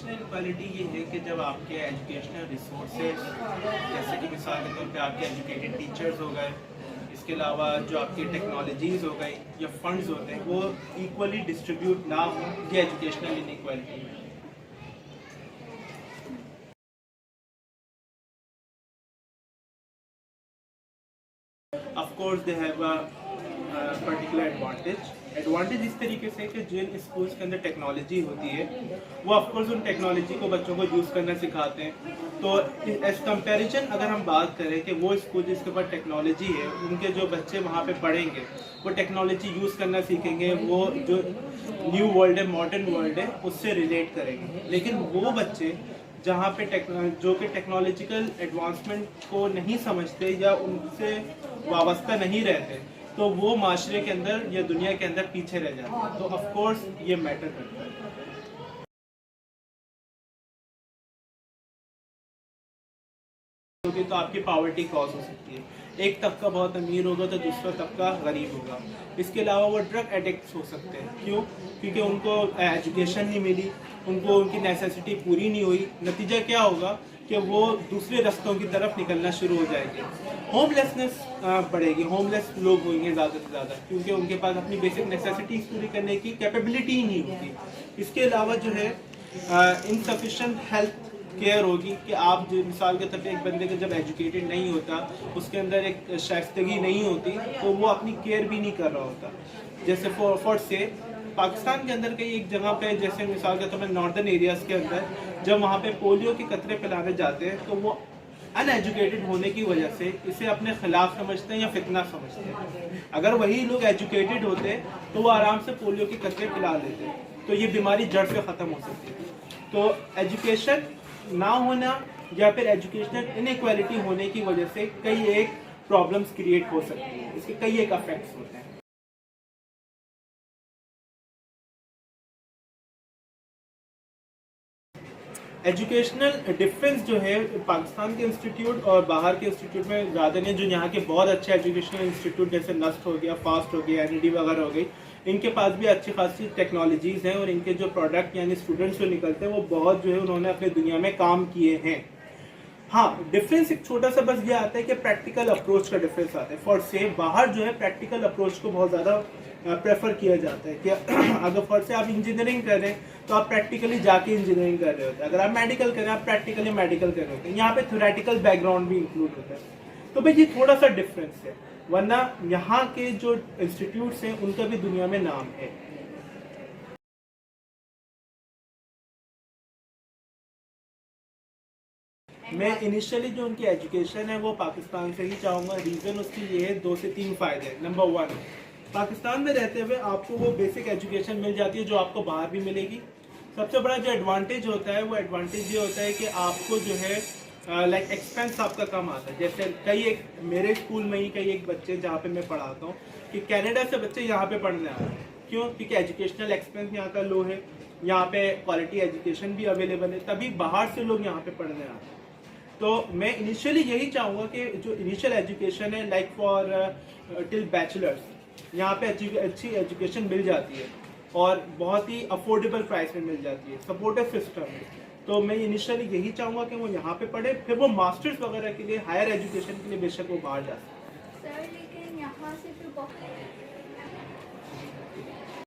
Educational equality ये है कि जब आपके एजुकेशनल रिसोर्सेज, जैसे कि मिसाल के तौर पे आपके एजुकेटेड टीचर्स हो गए, इसके अलावा जो आपकी टेक्नोलॉजीज़ हो गई या फंड्स होते हैं वो इक्वली डिस्ट्रीब्यूट ना हो, ये एजुकेशनल इनइक्वालिटी है। Of course they have a particular advantage इस तरीके से कि जिन स्कूल्स के अंदर टेक्नोलॉजी होती है वो ऑफकोर्स उन टेक्नोलॉजी को बच्चों को यूज़ करना सिखाते हैं। तो एज कंपैरिजन अगर हम बात करें कि वो स्कूल जिसके पास टेक्नोलॉजी है उनके जो बच्चे वहाँ पे पढ़ेंगे वो टेक्नोलॉजी यूज़ करना सीखेंगे, वो जो न्यू वर्ल्ड है, मॉडर्न वर्ल्ड है, उससे रिलेट करेंगे। लेकिन वो बच्चे जहाँ पे जो कि टेक्नोलॉजिकल एडवांसमेंट को नहीं समझते या उनसे वाबस्ता नहीं रहते, तो वो माशरे के अंदर या दुनिया के अंदर पीछे रह जाते हैं। तो ऑफ कोर्स ये मैटर करता है। तो आपकी पॉवर्टी कॉज हो सकती है, एक तबका बहुत अमीर होगा तो दूसरा तबका गरीब होगा। इसके अलावा वो ड्रग एडिक्ट्स हो सकते हैं। क्यों? क्योंकि उनको एजुकेशन नहीं मिली, उनको उनकी नेसेसिटी पूरी नहीं हुई। नतीजा क्या होगा कि वो दूसरे रास्तों की तरफ निकलना शुरू हो जाएंगे। होमलेसनेस बढ़ेगी, होमलेस लोग होंगे ज़्यादा से ज़्यादा, क्योंकि उनके पास अपनी बेसिक नेसेसिटीज पूरी करने की कैपेबिलिटी ही नहीं होती। इसके अलावा जो है इनसफिशेंट हेल्थ केयर होगी कि आप जो मिसाल के तौर पे एक बंदे का जब एजुकेटेड नहीं होता, उसके अंदर एक शाइस्तगी नहीं होती, तो वो अपनी केयर भी नहीं कर रहा होता। जैसे फॉर से पाकिस्तान के अंदर कई एक जगह पे, जैसे मिसाल के तौर पर नॉर्दर्न एरियाज़ के अंदर जब वहाँ पे पोलियो के कतरे पिलाने जाते हैं तो वो अनएजुकेटेड होने की वजह से इसे अपने खिलाफ समझते हैं या फितना समझते हैं। अगर वही लोग एजुकेटेड होते तो वो आराम से पोलियो के कतरे पिला लेते, तो ये बीमारी जड़ से ख़त्म हो सकती है। तो एजुकेशन ना होना या फिर एजुकेशनल इनइक्वालिटी होने की वजह से कई एक प्रॉब्लम्स क्रिएट हो सकती हैं, इसके कई एक इफेक्ट्स होते हैं। एजुकेशनल डिफरेंस जो है पाकिस्तान के इंस्टीट्यूट और बाहर के इंस्टीट्यूट में ज़्यादा नहीं है। जो यहाँ के बहुत अच्छे एजुकेशनल इंस्टीट्यूट जैसे नस्ट हो गया, फास्ट हो गया, NED वगैरह हो गई, इनके पास भी अच्छी खासी टेक्नोलॉजीज़ हैं और इनके जो प्रोडक्ट यानी स्टूडेंट्स जो निकलते हैं वो बहुत जो है उन्होंने अपने दुनिया में काम किए हैं। हाँ, डिफरेंस एक छोटा सा बस ये आता है कि प्रैक्टिकल अप्रोच का डिफरेंस आता है। फॉर से बाहर जो है प्रैक्टिकल अप्रोच को बहुत ज़्यादा प्रेफर किया जाता है कि अगर फॉर से आप इंजीनियरिंग कर रहे हैं तो आप प्रैक्टिकली जाके इंजीनियरिंग कर रहे होते हैं, अगर आप मेडिकल कर रहे हैं आप प्रैक्टिकली मेडिकल कर रहे होते हैं। यहाँ पे थ्योरेटिकल बैकग्राउंड भी इंक्लूड होता है। तो भाई ये थोड़ा सा डिफरेंस है, वरना यहाँ के जो इंस्टीट्यूट्स हैं उनका भी दुनिया में नाम है। मैं इनिशियली जो उनकी एजुकेशन है वो पाकिस्तान से ही चाहूँगा। रीज़न उसकी ये है, 2 से 3 फ़ायदे। नंबर 1, पाकिस्तान में रहते हुए आपको वो बेसिक एजुकेशन मिल जाती है जो आपको बाहर भी मिलेगी। सबसे बड़ा जो एडवांटेज होता है वो एडवांटेज ये होता है कि आपको जो है लाइक एक्सपेंस आपका कम आता है। जैसे कई एक मेरे स्कूल में ही कई एक बच्चे जहाँ पे मैं पढ़ाता हूँ कि कनाडा से बच्चे यहाँ पे पढ़ने आ रहे हैं। क्यों? क्योंकि एजुकेशनल एक्सपेंस यहाँ का लो है, यहाँ पे क्वालिटी एजुकेशन भी अवेलेबल है, तभी बाहर से लोग यहाँ पे पढ़ने आ रहे हैं। तो मैं इनिशियली यही चाहूँगा कि जो इनिशियल एजुकेशन है लाइक फॉर टिल बैचलर्स, यहाँ पे अच्छी एजुकेशन मिल जाती है और बहुत ही अफोर्डेबल प्राइस में मिल जाती है, सपोर्टिव सिस्टम है। तो मैं इनिशियली यही चाहूँगा कि वो यहाँ पे पढ़े, फिर वो मास्टर्स वगैरह के लिए, हायर एजुकेशन के लिए बेशक वो बाहर जा सकते हैं। सर लेकिन यहाँ से तो बहुत